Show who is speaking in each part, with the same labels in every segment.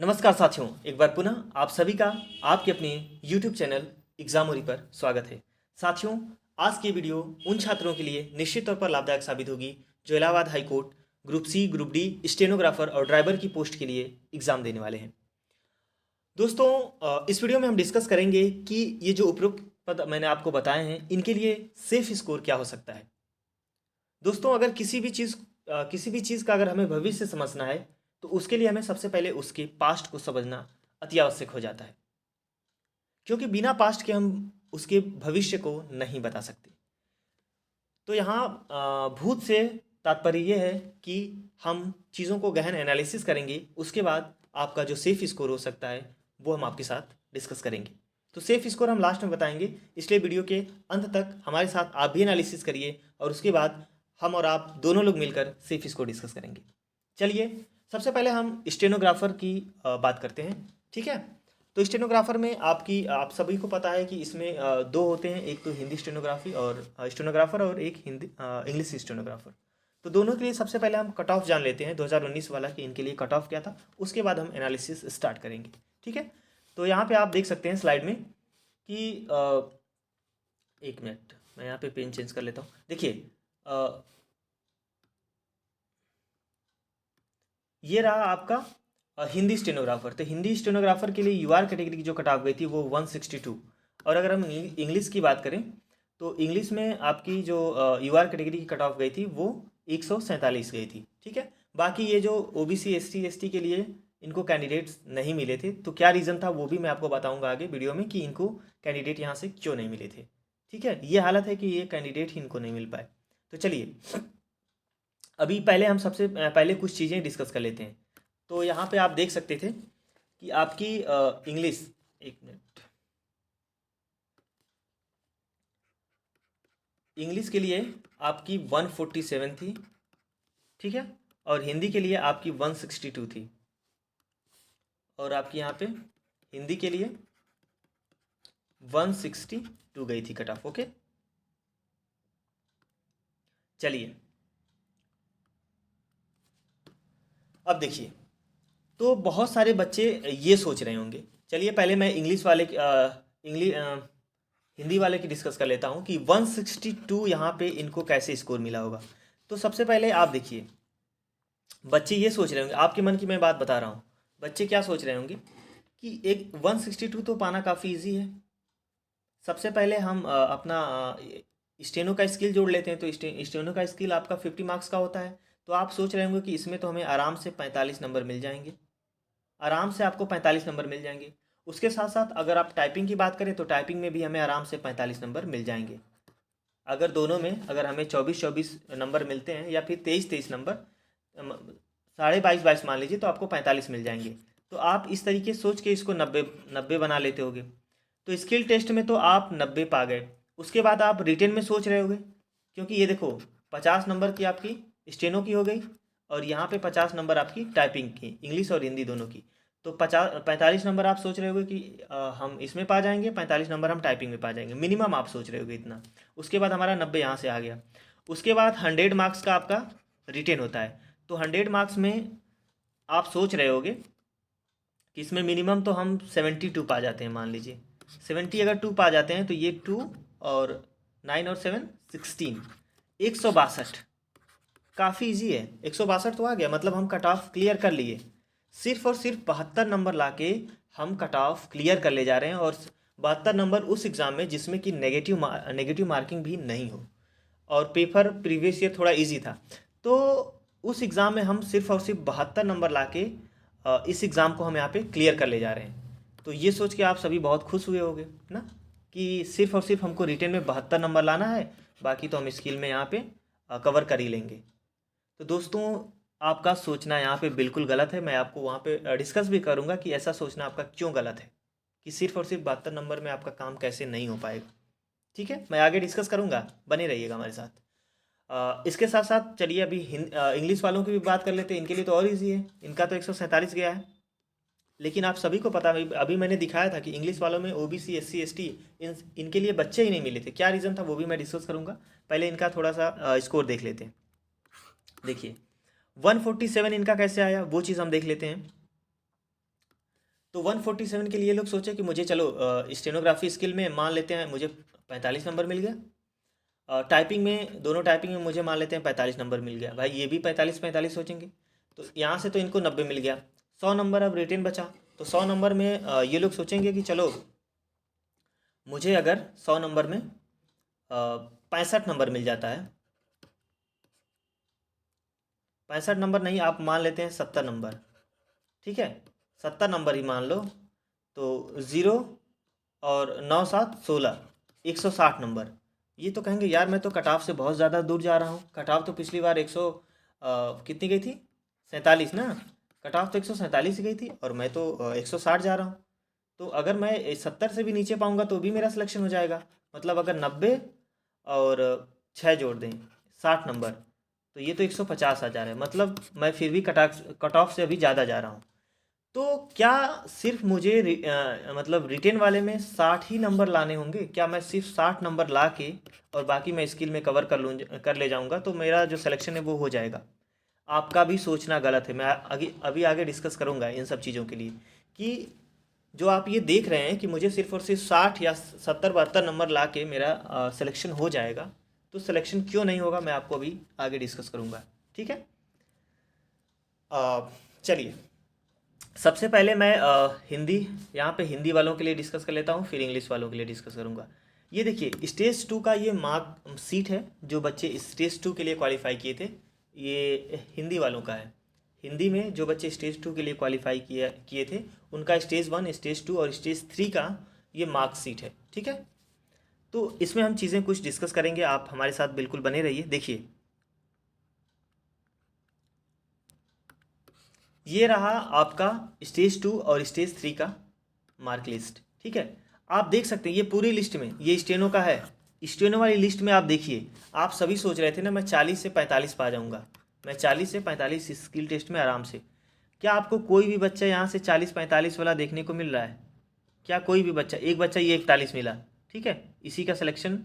Speaker 1: नमस्कार साथियों, एक बार पुनः आप सभी का आपके अपने YouTube चैनल एग्जामोरी पर स्वागत है। साथियों, आज की वीडियो उन छात्रों के लिए निश्चित तौर पर लाभदायक साबित होगी जो Allahabad high court, group C, group D, stenographer और ड्राइवर की पोस्ट के लिए एग्जाम देने वाले हैं। दोस्तों, इस वीडियो में हम डिस्कस करेंगे कि ये जो उपरोक्त पद मैंने आपको बताए हैं, इनके लिए सेफ स्कोर क्या हो सकता है। दोस्तों, अगर किसी भी चीज़ का अगर हमें भविष्य समझना है तो उसके लिए हमें सबसे पहले उसके पास्ट को समझना अति आवश्यक हो जाता है, क्योंकि बिना पास्ट के हम उसके भविष्य को नहीं बता सकते। तो यहाँ भूत से तात्पर्य ये है कि हम चीज़ों को गहन एनालिसिस करेंगे, उसके बाद आपका जो सेफ स्कोर हो सकता है वो हम आपके साथ डिस्कस करेंगे। तो सेफ स्कोर हम लास्ट में बताएंगे, इसलिए वीडियो के अंत तक हमारे साथ आप भी एनालिसिस करिए और उसके बाद हम और आप दोनों लोग मिलकर सेफ स्कोर डिस्कस करेंगे। चलिए, सबसे पहले हम स्टेनोग्राफर की बात करते हैं। ठीक है, तो स्टेनोग्राफर में आप सभी को पता है कि इसमें दो होते हैं, एक तो हिंदी स्टेनोग्राफी और स्टेनोग्राफर और एक हिंदी इंग्लिश स्टेनोग्राफर। तो दोनों के लिए सबसे पहले हम कट ऑफ जान लेते हैं 2019 वाला कि इनके लिए कट ऑफ क्या था, उसके बाद हम एनालिसिस स्टार्ट करेंगे। ठीक है, तो यहाँ पे आप देख सकते हैं स्लाइड में कि एक मिनट, मैं यहाँ पे पेन चेंज कर लेता हूँ। देखिए, ये रहा आपका हिंदी स्टेनोग्राफर। तो हिंदी स्टेनोग्राफर के लिए यूआर कैटेगरी की जो कट ऑफ गई थी वो 162। और अगर हम इंग्लिश की बात करें तो इंग्लिश में आपकी जो यूआर कैटेगरी की कट ऑफ गई थी वो 147 गई थी। ठीक है, बाकी ये जो ओबीसी एसटी के लिए इनको कैंडिडेट्स नहीं मिले थे, तो क्या रीज़न था वो भी मैं आपको बताऊंगा आगे वीडियो में कि इनको कैंडिडेट यहाँ से क्यों नहीं मिले थे। ठीक है, ये हालत है कि ये कैंडिडेट ही इनको नहीं मिल पाए। तो चलिए, अभी पहले हम सबसे पहले कुछ चीज़ें डिस्कस कर लेते हैं। तो यहाँ पे आप देख सकते थे कि आपकी इंग्लिश, एक मिनट, इंग्लिश के लिए आपकी 147 थी। ठीक है, और हिंदी के लिए आपकी 162 थी। और आपकी यहाँ पे हिंदी के लिए 162 गई थी कट ऑफ। ओके, चलिए अब देखिए, तो बहुत सारे बच्चे ये सोच रहे होंगे। चलिए पहले मैं इंग्लिश हिंदी वाले की डिस्कस कर लेता हूँ कि 162 यहाँ पे इनको कैसे स्कोर मिला होगा। तो सबसे पहले आप देखिए, बच्चे ये सोच रहे होंगे, आपके मन की मैं बात बता रहा हूँ, बच्चे क्या सोच रहे होंगे कि एक 162 तो पाना काफ़ी इजी है। सबसे पहले हम अपना स्टेनो का स्किल जोड़ लेते हैं। तो स्टेनो का स्किल आपका 50 मार्क्स का होता है। तो आप सोच रहे होंगे कि इसमें तो हमें आराम से 45 नंबर मिल जाएंगे, आराम से आपको 45 नंबर मिल जाएंगे। उसके साथ साथ अगर आप टाइपिंग की बात करें तो टाइपिंग में भी हमें आराम से 45 नंबर मिल जाएंगे। अगर दोनों में अगर हमें 24-24 नंबर मिलते हैं या फिर 23-23 नंबर, 22.5 मान लीजिए, तो आपको 45 मिल जाएंगे। तो आप इस तरीके सोच के इसको 90 बना लेते होगे। तो स्किल टेस्ट में तो आप 90 पा गए। उसके बाद आप रिटेन में सोच रहे होगे, क्योंकि ये देखो 50 नंबर की आपकी स्टेनो की हो गई और यहाँ पे 50 नंबर आपकी टाइपिंग की, इंग्लिश और हिंदी दोनों की। तो 45 नंबर आप सोच रहे होगे कि हम इसमें पा जाएंगे, 45 नंबर हम टाइपिंग में पा जाएंगे, मिनिमम आप सोच रहे होगे इतना। उसके बाद हमारा 90 यहाँ से आ गया। उसके बाद 100 मार्क्स का आपका रिटेन होता है। तो 100 मार्क्स में आप सोच रहे होगे कि इसमें मिनिमम तो हम 72 पा जाते हैं। मान लीजिए 70 अगर 2 पा जाते हैं तो ये 2 और 9 और 7 16, 162। काफ़ी इजी है, 162 तो आ गया, मतलब हम कट ऑफ क्लियर कर लिए। सिर्फ और सिर्फ 72 नंबर लाके हम कट ऑफ क्लियर कर ले जा रहे हैं, और 72 नंबर उस एग्ज़ाम में जिसमें कि नेगेटिव मार्किंग भी नहीं हो और पेपर प्रीवियस ईयर थोड़ा इजी था। तो उस एग्ज़ाम में हम सिर्फ और सिर्फ 72 नंबर लाके इस एग्ज़ाम को हम यहाँ पे क्लियर कर ले जा रहे हैं। तो ये सोच के आप सभी बहुत खुश हुए होंगे ना कि सिर्फ और सिर्फ हमको रिटेन में 72 नंबर लाना है, बाकी तो हम स्किल में यहाँ पे कवर कर ही लेंगे। तो दोस्तों, आपका सोचना यहाँ पे बिल्कुल गलत है। मैं आपको वहाँ पे डिस्कस भी करूँगा कि ऐसा सोचना आपका क्यों गलत है, कि सिर्फ और सिर्फ 72 नंबर में आपका काम कैसे नहीं हो पाएगा। ठीक है, मैं आगे डिस्कस करूँगा, बने रहिएगा हमारे साथ। इसके साथ साथ चलिए अभी इंग्लिश वालों की भी बात कर लेते हैं। इनके लिए तो और इजी है, इनका तो 147 गया है। लेकिन आप सभी को पता है, अभी मैंने दिखाया था कि इंग्लिश वालों में ओबीसी एससी एसटी इनके लिए बच्चे ही नहीं मिले थे। क्या रीज़न था वो भी मैं डिस्कस करूँगा। पहले इनका थोड़ा सा स्कोर देख लेते हैं। देखिए 147 इनका कैसे आया वो चीज़ हम देख लेते हैं। तो 147 के लिए लोग सोचे कि मुझे चलो स्टेनोग्राफी स्किल में मान लेते हैं मुझे 45 नंबर मिल गया, टाइपिंग में दोनों टाइपिंग में मुझे मान लेते हैं 45 नंबर मिल गया, भाई ये भी 45 सोचेंगे। तो यहाँ से तो इनको 90 मिल गया, 100 नंबर अब रिटेन बचा। तो 100 नंबर में ये लोग सोचेंगे कि चलो मुझे अगर 100 नंबर में 65 नंबर मिल जाता है, 65 नंबर नहीं, आप मान लेते हैं 70 नंबर, ठीक है, 70 नंबर ही मान लो। तो 0 और 9 7 16, 160 नंबर। ये तो कहेंगे यार मैं तो कट ऑफ से बहुत ज़्यादा दूर जा रहा हूँ, कट ऑफ तो पिछली बार 100 कितनी गई थी, 47 ना, कट ऑफ तो 147 ही गई थी और मैं तो 160 जा रहा हूँ। तो अगर मैं 70 से भी नीचे पाऊँगा तो भी मेरा सिलेक्शन हो जाएगा। मतलब अगर 90 और 6 जोड़ दें 60 नंबर, तो ये तो 150 आ जा रहा है, मतलब मैं फिर भी कट ऑफ से अभी ज़्यादा जा रहा हूँ। तो क्या सिर्फ मुझे मतलब रिटेन वाले में 60 ही नंबर लाने होंगे? क्या मैं सिर्फ 60 नंबर ला के और बाकी मैं स्किल में कवर कर ले जाऊंगा तो मेरा जो सिलेक्शन है वो हो जाएगा? आपका भी सोचना गलत है। मैं अभी आगे डिस्कस करूंगा इन सब चीज़ों के लिए कि जो आप ये देख रहे हैं कि मुझे सिर्फ और सिर्फ 60 या 70 72 नंबर ला के मेरा सिलेक्शन हो जाएगा, तो सिलेक्शन क्यों नहीं होगा मैं आपको अभी आगे डिस्कस करूंगा, ठीक है। चलिए, सबसे पहले मैं हिंदी, यहाँ पे हिंदी वालों के लिए डिस्कस कर लेता हूँ, फिर इंग्लिश वालों के लिए डिस्कस करूँगा। ये देखिए स्टेज 2 का ये मार्क सीट है, जो बच्चे स्टेज 2 के लिए क्वालिफाई किए थे, ये हिंदी वालों का है। हिंदी में जो बच्चे स्टेज 2 के लिए क्वालिफाई किए थे उनका स्टेज 1, स्टेज 2 और स्टेज 3 का ये मार्क सीट है, ठीक है। तो इसमें हम चीज़ें कुछ डिस्कस करेंगे, आप हमारे साथ बिल्कुल बने रहिए। देखिए ये रहा आपका स्टेज 2 और स्टेज 3 का मार्क लिस्ट, ठीक है। आप देख सकते हैं ये पूरी लिस्ट में, ये स्टेनो का है, स्टेनो वाली लिस्ट में आप देखिए, आप सभी सोच रहे थे ना मैं 40 से 45 पा जाऊंगा, मैं 40 से 45 स्किल टेस्ट में आराम से। क्या आपको कोई भी बच्चा यहाँ से 40 45 वाला देखने को मिल रहा है? क्या कोई भी बच्चा, एक बच्चा ये 41 मिला, ठीक है, इसी का सिलेक्शन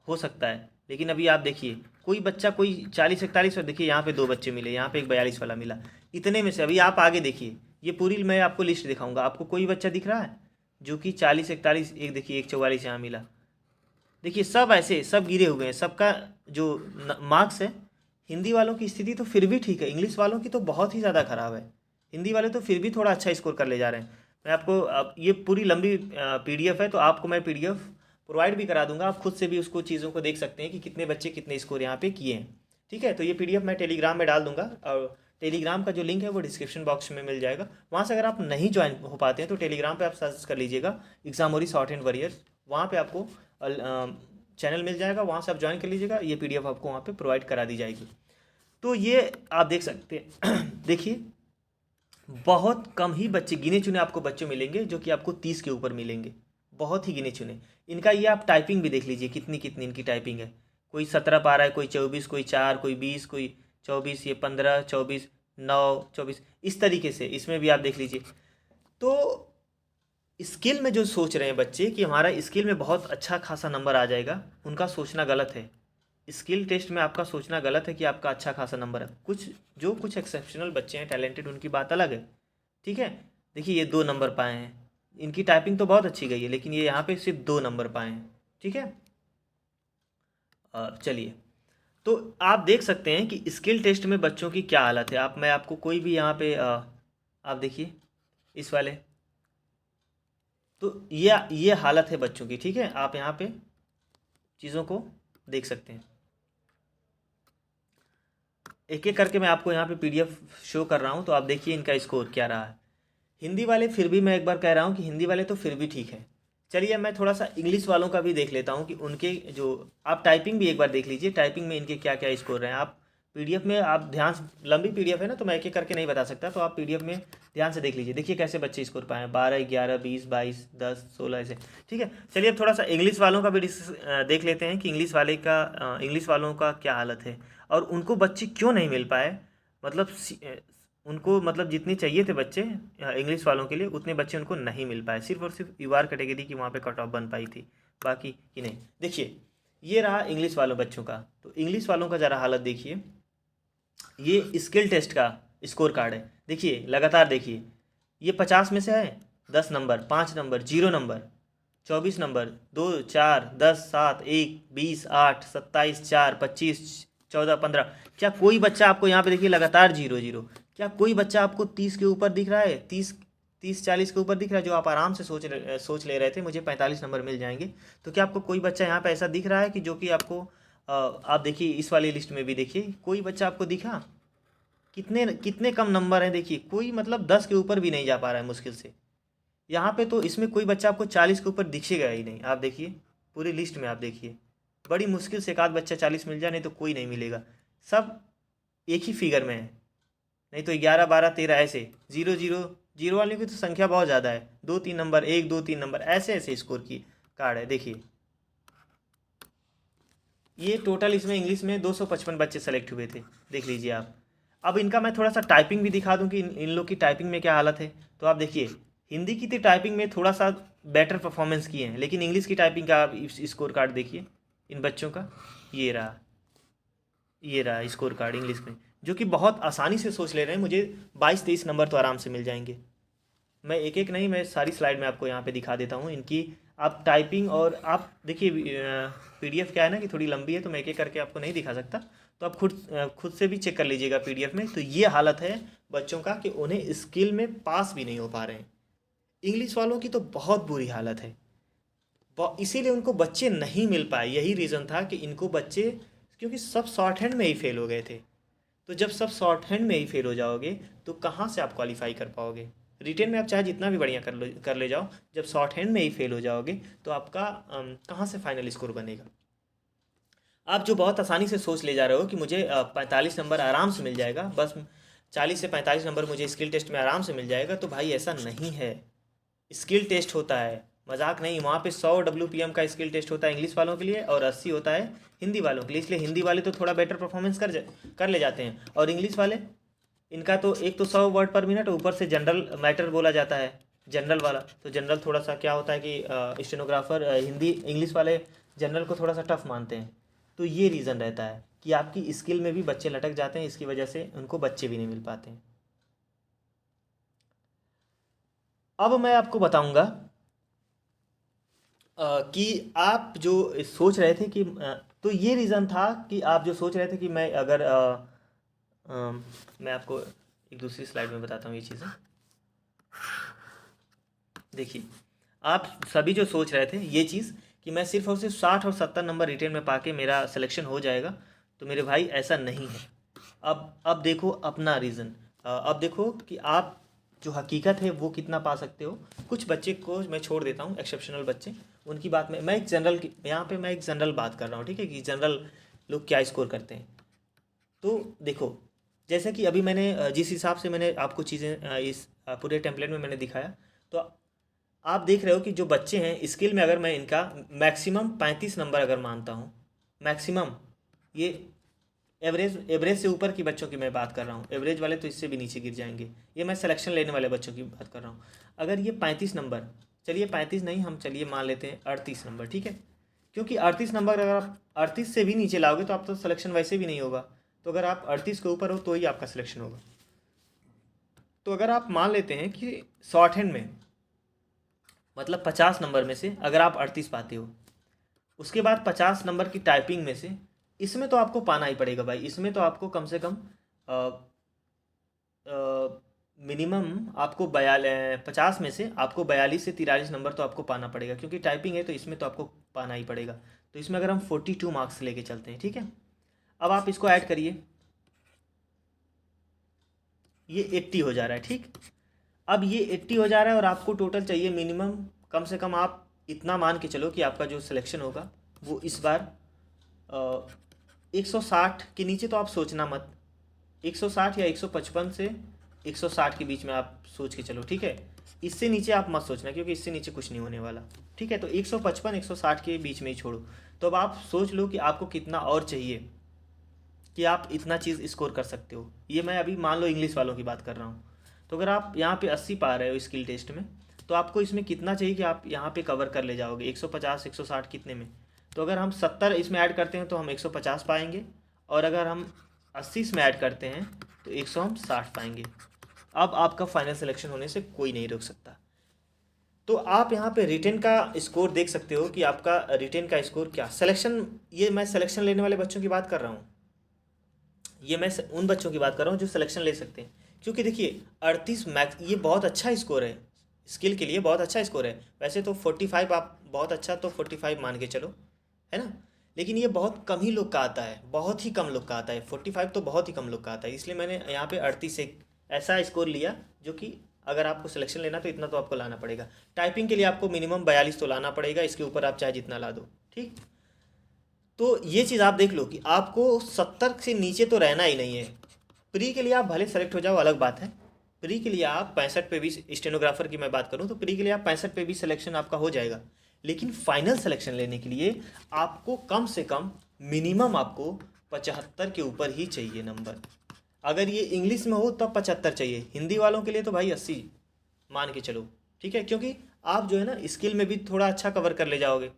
Speaker 1: हो सकता है। लेकिन अभी आप देखिए कोई बच्चा कोई 40 41, और देखिए यहाँ पे 2 बच्चे मिले, यहाँ पे एक 42 वाला मिला, इतने में से अभी आप आगे देखिए, ये पूरी मैं आपको लिस्ट दिखाऊंगा, आपको कोई बच्चा दिख रहा है जो कि 40 41, एक देखिए एक 44 यहाँ मिला, देखिए सब ऐसे सब गिरे हुए हैं, सबका जो मार्क्स है। हिंदी वालों की स्थिति तो फिर भी ठीक है, इंग्लिश वालों की तो बहुत ही ज़्यादा ख़राब है, हिंदी वाले तो फिर भी थोड़ा अच्छा स्कोर कर ले जा रहे हैं। मैं आपको अब ये पूरी लंबी पीडीएफ है, तो आपको मैं पीडीएफ प्रोवाइड भी करा दूंगा, आप खुद से भी उसको चीज़ों को देख सकते हैं कि कितने बच्चे कितने स्कोर यहाँ पे किए हैं, ठीक है। तो ये पीडीएफ मैं टेलीग्राम में डाल दूंगा, और टेलीग्राम का जो लिंक है वो डिस्क्रिप्शन बॉक्स में मिल जाएगा, वहाँ से अगर आप नहीं ज्वाइन हो पाते हैं तो टेलीग्राम पे आप सर्च कर लीजिएगा एग्जामोरी शॉर्ट एंड वरियर्स, वहाँ पे आपको चैनल मिल जाएगा, वहाँ से आप ज्वाइन कर लीजिएगा, ये पीडीएफ आपको वहाँ पे प्रोवाइड करा दी जाएगी। तो ये आप देख सकते हैं देखिए बहुत कम ही बच्चे, गिने चुने आपको बच्चे मिलेंगे जो कि आपको 30 के ऊपर मिलेंगे, बहुत ही गिने चुने। इनका ये आप टाइपिंग भी देख लीजिए कितनी कितनी इनकी टाइपिंग है, कोई 17 पा रहा है, कोई 24, कोई 4, कोई 20, कोई 24, ये 15 24 9 24, इस तरीके से इसमें भी आप देख लीजिए। तो स्किल में जो सोच रहे हैं बच्चे कि हमारा स्किल में बहुत अच्छा खासा नंबर आ जाएगा, उनका सोचना गलत है। स्किल टेस्ट में आपका सोचना गलत है कि आपका अच्छा खासा नंबर है। कुछ एक्सेप्शनल बच्चे हैं टैलेंटेड, उनकी बात अलग है, ठीक है। देखिए ये 2 नंबर पाए हैं, इनकी टाइपिंग तो बहुत अच्छी गई है, लेकिन ये यहाँ पे सिर्फ 2 नंबर पाए हैं, ठीक है। चलिए, तो आप देख सकते हैं कि स्किल टेस्ट में बच्चों की क्या हालत है। मैं आपको कोई भी यहाँ पे आप देखिए इस वाले, तो ये हालत है बच्चों की, ठीक है। आप यहाँ पे चीज़ों को देख सकते हैं, एक एक करके मैं आपको यहाँ पे पीडीएफ शो कर रहा हूँ, तो आप देखिए इनका स्कोर क्या रहा है। हिंदी वाले फिर भी मैं एक बार कह रहा हूँ कि हिंदी वाले तो फिर भी ठीक है। चलिए मैं थोड़ा सा इंग्लिश वालों का भी देख लेता हूँ कि उनके जो, आप टाइपिंग भी एक बार देख लीजिए, टाइपिंग में इनके क्या क्या स्कोर रहे हैं। आप पीडीएफ में आप ध्यान से, लंबी पीडीएफ है ना तो मैं एक एक करके नहीं बता सकता, तो आप पीडीएफ में ध्यान से देख लीजिए, देखिए कैसे बच्चे स्कोर पाए, 12 11 20 22 10 16 ऐसे, ठीक है। चलिए अब थोड़ा सा इंग्लिश वालों का भी देख लेते हैं कि इंग्लिश वालों का क्या हालत है और उनको बच्चे क्यों नहीं मिल पाए। मतलब उनको मतलब जितने चाहिए थे बच्चे इंग्लिश वालों के लिए, उतने बच्चे उनको नहीं मिल पाए, सिर्फ और सिर्फ यूआर कैटेगरी की वहाँ पे कट ऑफ बन पाई थी, बाकी की नहीं। देखिए ये रहा इंग्लिश वालों बच्चों का, तो इंग्लिश वालों का ज़रा हालत देखिए, ये स्किल टेस्ट का स्कोर कार्ड है। देखिए लगातार देखिए, ये 50 में से है 10 नंबर, 5 नंबर, 0 नंबर, 24 नंबर, 2, 4, 10, 7, 1, 20, 8, 27, 4, 25, 14, 15। क्या कोई बच्चा आपको यहाँ पे देखिए लगातार 0 0, क्या कोई बच्चा आपको 30 के ऊपर दिख रहा है? 30 40 के ऊपर दिख रहा है? जो आप आराम से सोच ले रहे थे मुझे 45 नंबर मिल जाएंगे, तो क्या आपको कोई बच्चा यहाँ पे ऐसा दिख रहा है कि जो कि आपको आप देखिए इस वाली लिस्ट में भी देखिए कोई बच्चा आपको दिखा? कितने कितने कम नंबर हैं देखिए, कोई मतलब 10 के ऊपर भी नहीं जा पा रहा है मुश्किल से। यहाँ पे तो इसमें कोई बच्चा आपको 40 के ऊपर दिखेगा ही नहीं। आप देखिए पूरी लिस्ट में, आप देखिए बड़ी मुश्किल से एक आध बच्चा 40 मिल जाए, नहीं तो कोई नहीं मिलेगा। सब एक ही फिगर में है, नहीं तो 11 12 13 ऐसे 0 0 0 वालों की तो संख्या बहुत ज़्यादा है। 2 3 नंबर, 1 2 3 नंबर, ऐसे ऐसे स्कोर की कार्ड है। देखिए ये टोटल इसमें इंग्लिश में 255 बच्चे सेलेक्ट हुए थे, देख लीजिए आप। अब इनका मैं थोड़ा सा टाइपिंग भी दिखा दूं कि इन लोग की टाइपिंग में क्या हालत है। तो आप देखिए हिंदी की तो टाइपिंग में थोड़ा सा बेटर परफॉर्मेंस किए हैं, लेकिन इंग्लिश की टाइपिंग का आप स्कोर कार्ड देखिए इन बच्चों का। ये रहा, ये रहा स्कोर कार्ड इंग्लिश में, जो कि बहुत आसानी से सोच ले रहे हैं। मुझे 22 23 नंबर तो आराम से मिल जाएंगे। मैं एक एक नहीं, मैं सारी स्लाइड में आपको यहाँ पे दिखा देता हूँ इनकी आप टाइपिंग। और आप देखिए पीडीएफ क्या है ना कि थोड़ी लंबी है, तो मैं एक एक करके आपको नहीं दिखा सकता, तो आप खुद से भी चेक कर लीजिएगा पीडीएफ में। तो ये हालत है बच्चों का कि उन्हें स्किल में पास भी नहीं हो पा रहे हैं। इंग्लिश वालों की तो बहुत बुरी हालत है, इसीलिए उनको बच्चे नहीं मिल पाए। यही रीज़न था कि इनको बच्चे, क्योंकि सब शॉर्ट हैंड में ही फेल हो गए थे। तो जब सब शॉर्ट हैंड में ही फेल हो जाओगे तो कहाँ से आप क्वालिफाई कर पाओगे? रिटेन में आप चाहे जितना भी बढ़िया कर ले जाओ, जब शॉर्ट हैंड में ही फेल हो जाओगे तो आपका कहाँ से फाइनल स्कोर बनेगा? आप जो बहुत आसानी से सोच ले जा रहे हो कि मुझे 45 नंबर आराम से मिल जाएगा, बस 40 से 45 नंबर मुझे स्किल टेस्ट में आराम से मिल जाएगा, तो भाई ऐसा नहीं है। स्किल टेस्ट होता है, मजाक नहीं। वहाँ पे 100 WPM का स्किल टेस्ट होता है इंग्लिश वालों के लिए, और 80 होता है हिंदी वालों के लिए। इसलिए हिंदी वाले तो थोड़ा बेटर परफॉर्मेंस कर ले जाते हैं, और इंग्लिश वाले इनका तो एक तो 100 वर्ड पर मिनट, ऊपर से जनरल मैटर बोला जाता है जनरल वाला। तो जनरल थोड़ा सा क्या होता है कि स्टेनोग्राफर हिंदी इंग्लिश वाले जनरल को थोड़ा सा टफ मानते हैं। तो ये रीज़न रहता है कि आपकी स्किल में भी बच्चे लटक जाते हैं, इसकी वजह से उनको बच्चे भी नहीं मिल पाते हैं। अब मैं आपको बताऊंगा कि आप जो सोच रहे थे कि तो ये रीज़न था कि आप जो सोच रहे थे कि मैं अगर मैं आपको एक दूसरी स्लाइड में बताता हूँ ये चीज़ें। देखिए आप सभी जो सोच रहे थे ये चीज़ कि मैं सिर्फ और सिर्फ 60 और 70 नंबर रिटेन में पाके मेरा सिलेक्शन हो जाएगा, तो मेरे भाई ऐसा नहीं है। अब देखो अपना रीज़न, अब देखो कि आप जो हकीकत है वो कितना पा सकते हो। कुछ बच्चे को मैं छोड़ देता हूँ, एक्सेप्शनल बच्चे, उनकी बात में मैं एक जनरल की यहाँ पे मैं एक जनरल बात कर रहा हूँ, ठीक है, कि जनरल लोग क्या स्कोर करते हैं। तो देखो जैसे कि अभी मैंने जिस हिसाब से मैंने आपको चीज़ें इस पूरे टेम्पलेट में मैंने दिखाया, तो आप देख रहे हो कि जो बच्चे हैं स्किल में, अगर मैं इनका मैक्सिमम 35 नंबर अगर मानता हूँ, मैक्सिमम, ये एवरेज से ऊपर की बच्चों की मैं बात कर रहा हूँ, एवरेज वाले तो इससे भी नीचे गिर जाएंगे। ये मैं सिलेक्शन लेने वाले बच्चों की बात कर रहा हूँ। अगर ये 35 नंबर, चलिए 35 नहीं, हम चलिए मान लेते हैं 38 नंबर, ठीक है, क्योंकि 38 नंबर अगर आप 38 से भी नीचे लाओगे तो आप तो सिलेक्शन वैसे भी नहीं होगा। तो अगर आप 38 के ऊपर हो तो ही आपका सिलेक्शन होगा। तो अगर आप मान लेते हैं कि शॉर्ट हैंड में, मतलब 50 नंबर में से अगर आप 38 पाते हो, उसके बाद 50 नंबर की टाइपिंग में से, इसमें तो आपको पाना ही पड़ेगा भाई। इसमें तो आपको कम से कम मिनिमम आपको 50 में से आपको 42 से 43 नंबर तो आपको पाना पड़ेगा, क्योंकि टाइपिंग है तो इसमें तो आपको पाना ही पड़ेगा। तो इसमें अगर हम 42 मार्क्स लेके चलते हैं, ठीक है, अब आप इसको ऐड करिए, ये 80 हो जा रहा है, ठीक। अब ये 80 हो जा रहा है और आपको टोटल चाहिए मिनिमम, कम से कम आप इतना मान के चलो कि आपका जो सिलेक्शन होगा वो इस बार 160 के नीचे तो आप सोचना मत। 160 या 155 से 160 के बीच में आप सोच के चलो, ठीक है। इससे नीचे आप मत सोचना, क्योंकि इससे नीचे कुछ नहीं होने वाला, ठीक है। तो 155 160 के बीच में ही छोड़ो। तो अब आप सोच लो कि आपको कितना और चाहिए कि आप इतना चीज़ स्कोर कर सकते हो। ये मैं अभी मान लो इंग्लिश वालों की बात कर रहा हूँ। तो अगर आप यहाँ पे 80 पा रहे हो स्किल टेस्ट में, तो आपको इसमें कितना चाहिए कि आप यहाँ पे कवर कर ले जाओगे? 150 160 कितने में? तो अगर हम 70 इसमें ऐड करते हैं तो हम 150 पाएंगे, और अगर हम 80 इसमें ऐड करते हैं तो 100 हम 60 पाएंगे। अब आपका फाइनल सिलेक्शन होने से कोई नहीं रोक सकता। तो आप यहाँ पे रिटेन का स्कोर देख सकते हो कि आपका रिटेन का स्कोर क्या सिलेक्शन, ये मैं सिलेक्शन लेने वाले बच्चों की बात कर रहा हूँ, ये मैं उन बच्चों की बात कर रहा हूँ जो सिलेक्शन ले सकते हैं। क्योंकि देखिए 38 मैक्स ये बहुत अच्छा स्कोर है, स्किल के लिए बहुत अच्छा स्कोर है। वैसे तो 45 आप बहुत अच्छा, तो 45 मान के चलो, है ना। लेकिन ये बहुत कम ही लोग का आता है, बहुत ही कम लोग का आता है 45, तो बहुत ही कम लोग का आता है। इसलिए मैंने यहाँ पे 38 एक ऐसा स्कोर लिया जो कि अगर आपको सिलेक्शन लेना तो इतना तो आपको लाना पड़ेगा। टाइपिंग के लिए आपको मिनिमम 42 तो लाना पड़ेगा, इसके ऊपर आप चाहे जितना ला दो, ठीक। तो ये चीज़ आप देख लो कि आपको 70 से नीचे तो रहना ही नहीं है। प्री के लिए आप भले सेलेक्ट हो जाओ, अलग बात है। प्री के लिए आप 65 पे भी, स्टेनोग्राफर की मैं बात करूं तो प्री के लिए आप 65 पे भी सिलेक्शन आपका हो जाएगा। लेकिन फाइनल सिलेक्शन लेने के लिए आपको कम से कम मिनिमम आपको 75 के ऊपर ही चाहिए नंबर। अगर ये इंग्लिश में हो तब 75 चाहिए, हिंदी वालों के लिए तो भाई 80 मान के चलो, ठीक है। क्योंकि आप जो है ना स्किल में भी थोड़ा अच्छा कवर कर ले जाओगे।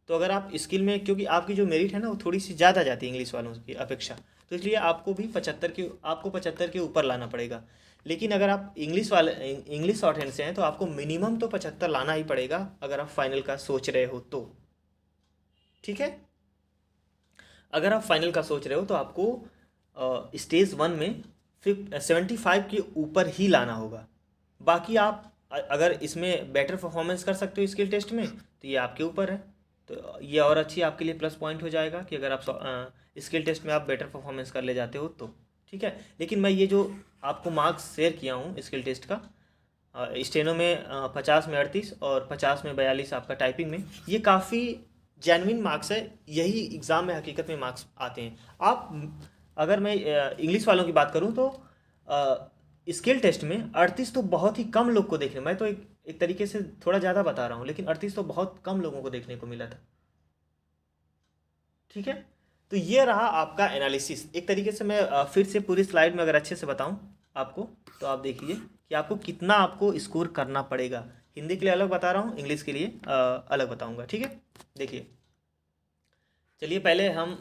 Speaker 1: तो अगर आप स्किल में, क्योंकि आपकी जो मेरिट है ना वो थोड़ी सी ज़्यादा जाती है इंग्लिश वालों की अपेक्षा, तो इसलिए आपको भी 75 के ऊपर लाना पड़ेगा। लेकिन अगर आप इंग्लिश शॉर्ट हैंड से हैं तो आपको मिनिमम तो 75 लाना ही पड़ेगा अगर आप फाइनल का सोच रहे हो तो, ठीक है। अगर आप फाइनल का सोच रहे हो तो आपको स्टेज 1 में 75 के ऊपर ही लाना होगा। बाकी आप अगर इसमें बेटर परफॉर्मेंस कर सकते हो स्किल टेस्ट में तो ये आपके ऊपर है। तो ये और अच्छी आपके लिए प्लस पॉइंट हो जाएगा कि अगर आप स्किल टेस्ट में आप बेटर परफॉर्मेंस कर ले जाते हो तो, ठीक है। लेकिन मैं ये जो आपको मार्क्स शेयर किया हूँ स्किल टेस्ट का, स्टेनो में 50 में 38 और 50 में 42 आपका टाइपिंग में, ये काफ़ी जेन्युइन मार्क्स है। यही एग्ज़ाम में हकीकत में मार्क्स आते हैं। आप अगर मैं इंग्लिश वालों की बात करूं तो स्किल टेस्ट में 38 तो बहुत ही कम लोग को देखने, मैं तो एक तरीके से थोड़ा ज़्यादा बता रहा हूं, लेकिन 38 तो बहुत कम लोगों को देखने को मिला था, ठीक है। तो ये रहा आपका एनालिसिस। एक तरीके से मैं फिर से पूरी स्लाइड में अगर अच्छे से बताऊं आपको, तो आप देखिए कि आपको कितना आपको स्कोर करना पड़ेगा। हिंदी के लिए अलग बता रहा हूँ, इंग्लिश के लिए अलग बताऊंगा, ठीक है। देखिए, चलिए पहले हम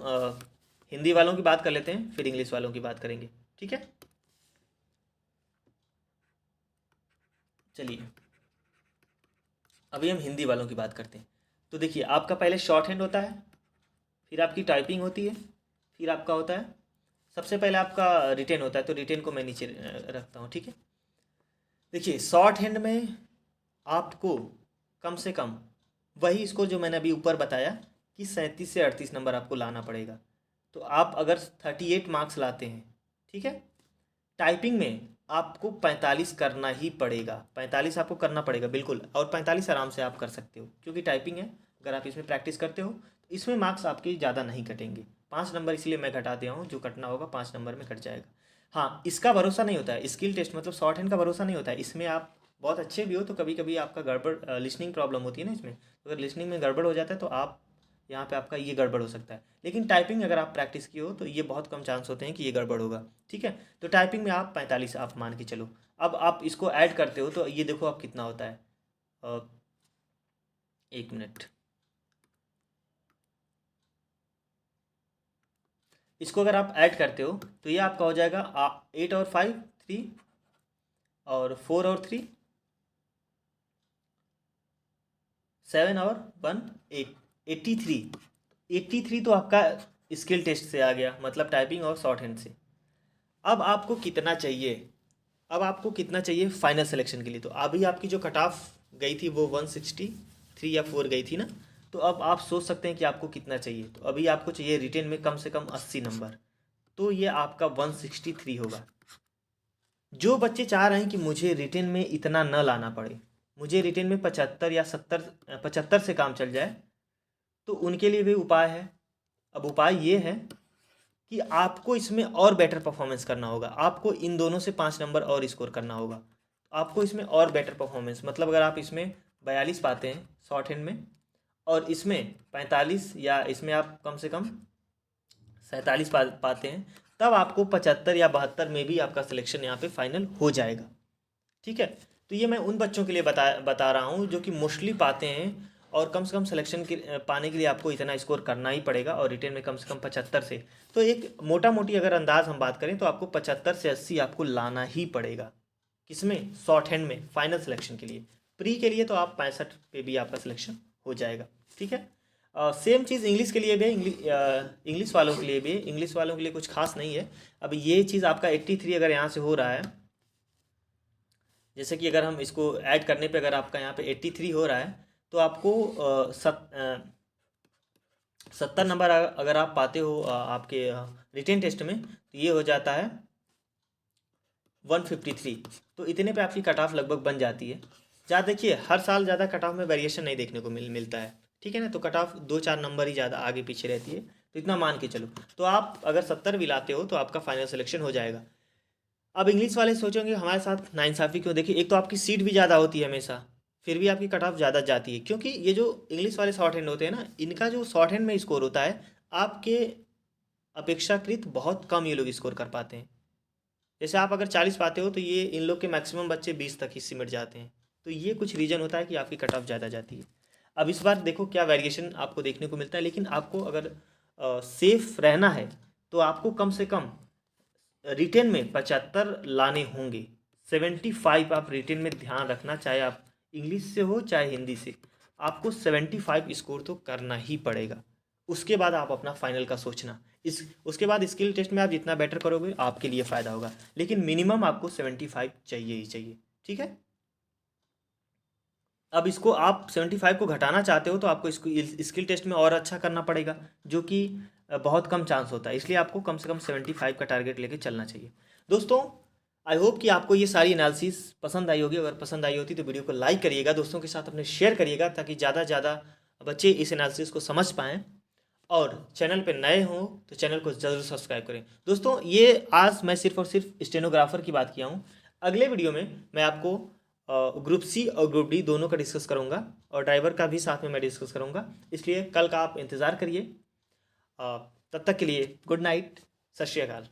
Speaker 1: हिंदी वालों की बात कर लेते हैं, फिर इंग्लिश वालों की बात करेंगे, ठीक है। चलिए अभी हम हिंदी वालों की बात करते हैं। तो देखिए आपका पहले शॉर्ट हैंड होता है, फिर आपकी टाइपिंग होती है, फिर आपका होता है, सबसे पहले आपका रिटेन होता है। तो रिटेन को मैं नीचे रखता हूँ, ठीक है। देखिए शॉर्ट हैंड में आपको कम से कम वही स्कोर जो मैंने अभी ऊपर बताया कि 37 से 38 नंबर आपको लाना पड़ेगा। तो आप अगर 38 मार्क्स लाते हैं, ठीक है, टाइपिंग में आपको 45 करना ही पड़ेगा, 45 आपको करना पड़ेगा बिल्कुल। और 45 आराम से आप कर सकते हो क्योंकि टाइपिंग है। अगर आप इसमें प्रैक्टिस करते हो तो इसमें मार्क्स आपके ज़्यादा नहीं कटेंगे। 5 नंबर इसलिए मैं घटा दिया हूँ, जो कटना होगा 5 नंबर में कट जाएगा। हाँ, इसका भरोसा नहीं होता है स्किल टेस्ट, मतलब शॉर्ट हैंड का भरोसा नहीं होता है। इसमें आप बहुत अच्छे भी हो तो कभी कभी आपका गड़बड़ लिसनिंग प्रॉब्लम होती है ना इसमें, तो अगर लिसनिंग में गड़बड़ हो जाता है तो आप यहाँ पे आपका ये गड़बड़ हो सकता है। लेकिन टाइपिंग अगर आप प्रैक्टिस की हो तो ये बहुत कम चांस होते हैं कि ये गड़बड़ होगा, ठीक है। तो टाइपिंग में आप 45 आप मान के चलो। अब आप इसको ऐड करते हो तो ये देखो आप कितना होता है। अ, एक मिनट, इसको अगर आप ऐड करते हो तो ये आपका हो जाएगा 8 और 5 3, और 4 और 3 7 और 1 8, 83। 83 तो आपका स्किल टेस्ट से आ गया, मतलब टाइपिंग और शॉर्ट हैंड से। अब आपको कितना चाहिए, अब आपको कितना चाहिए फाइनल सिलेक्शन के लिए। तो अभी आपकी जो कट ऑफ गई थी वो 163 या 4 गई थी ना। तो अब आप सोच सकते हैं कि आपको कितना चाहिए। तो अभी आपको चाहिए रिटेन में कम से कम 80 नंबर, तो ये आपका 163 होगा। जो बच्चे चाह रहे हैं कि मुझे रिटेन में इतना न लाना पड़े, मुझे रिटेन में 75 या 70, 75 से काम चल जाए, तो उनके लिए भी उपाय है। अब उपाय ये है कि आपको इसमें और बेटर परफॉर्मेंस करना होगा। आपको इन दोनों से 5 नंबर और स्कोर करना होगा। आपको इसमें और बेटर परफॉर्मेंस, मतलब अगर आप इसमें 42 पाते हैं शॉर्ट हैंड में, और इसमें 45, या इसमें आप कम से कम 47 पाते हैं, तब आपको 75 या 72 में भी आपका सिलेक्शन यहाँ पे फाइनल हो जाएगा, ठीक है। तो ये मैं उन बच्चों के लिए बता रहा हूँ जो कि मोस्टली पाते हैं और कम से कम सिलेक्शन के पाने के लिए आपको इतना स्कोर करना ही पड़ेगा, और रिटेन में कम से कम 75 से, तो एक मोटा मोटी अगर अंदाज हम बात करें तो आपको 75 से 80 आपको लाना ही पड़ेगा। किसमें? शॉर्ट हैंड में, फाइनल सिलेक्शन के लिए। प्री के लिए तो आप 65 पे भी आपका सिलेक्शन हो जाएगा। ठीक है। सेम चीज़ इंग्लिश के लिए भी है, इंग्लिश वालों के लिए भी। इंग्लिश वालों के लिए कुछ खास नहीं है। अब ये चीज़ आपका 83 अगर यहाँ से हो रहा है, जैसे कि अगर हम इसको ऐड करने पे अगर आपका यहाँ पे 83 हो रहा है, तो आपको 70 नंबर अगर आप पाते हो आपके रिटेन टेस्ट में, तो ये हो जाता है 153। तो इतने पे आपकी कट ऑफ लगभग बन जाती है। ज़्यादा देखिए, हर साल ज़्यादा कट ऑफ में वेरिएशन नहीं देखने को मिलता है। ठीक है ना। तो कट ऑफ 2-4 नंबर ही ज़्यादा आगे पीछे रहती है, तो इतना मान के चलो। तो आप अगर 70 भी लाते हो तो आपका फाइनल सिलेक्शन हो जाएगा। अब इंग्लिश वाले सोचेंगे हमारे साथ नाइंसाफ़ी क्यों। देखिए, एक तो आपकी सीट भी ज़्यादा होती है हमेशा, फिर भी आपकी कट ऑफ ज़्यादा जाती है, क्योंकि ये जो इंग्लिश वाले शॉर्ट हैंड होते हैं ना, इनका जो शॉर्ट हैंड में स्कोर होता है, आपके अपेक्षाकृत बहुत कम ये लोग स्कोर कर पाते हैं। जैसे आप अगर 40 पाते हो, तो ये इन लोग के मैक्सिमम बच्चे 20 तक ही सिमट जाते हैं। तो ये कुछ रीज़न होता है कि आपकी कट ऑफ ज़्यादा जाती है। अब इस बार देखो क्या वेरिएशन आपको देखने को मिलता है, लेकिन आपको अगर सेफ रहना है तो आपको कम से कम रिटेन में 75 लाने होंगे। 75 आप रिटेन में ध्यान रखना, चाहे आप इंग्लिश से हो चाहे हिंदी से, आपको 75 स्कोर तो करना ही पड़ेगा। उसके बाद आप अपना फाइनल का सोचना। उसके बाद स्किल टेस्ट में आप जितना बेटर करोगे आपके लिए फ़ायदा होगा, लेकिन मिनिमम आपको 75 चाहिए ही चाहिए। ठीक है। अब इसको आप 75 को घटाना चाहते हो तो आपको इसको स्किल टेस्ट में और अच्छा करना पड़ेगा, जो कि बहुत कम चांस होता है। इसलिए आपको कम से कम 75 का टारगेट लेके चलना चाहिए। दोस्तों, आई होप कि आपको ये सारी एनालिसिस पसंद आई होगी। अगर पसंद आई होती तो वीडियो को लाइक करिएगा, दोस्तों के साथ अपने शेयर करिएगा, ताकि ज़्यादा से ज़्यादा बच्चे इस एनालिसिस को समझ पाएँ। और चैनल पे नए हों तो चैनल को ज़रूर सब्सक्राइब करें। दोस्तों, ये आज मैं सिर्फ और सिर्फ स्टेनोग्राफर की बात किया हूँ। अगले वीडियो में मैं आपको ग्रुप सी और ग्रुप डी दोनों का डिस्कस करूँगा, और ड्राइवर का भी साथ में मैं डिस्कस करूँगा। इसलिए कल का आप इंतज़ार करिए। तब तक के लिए गुड नाइट, सत श्री अकाल।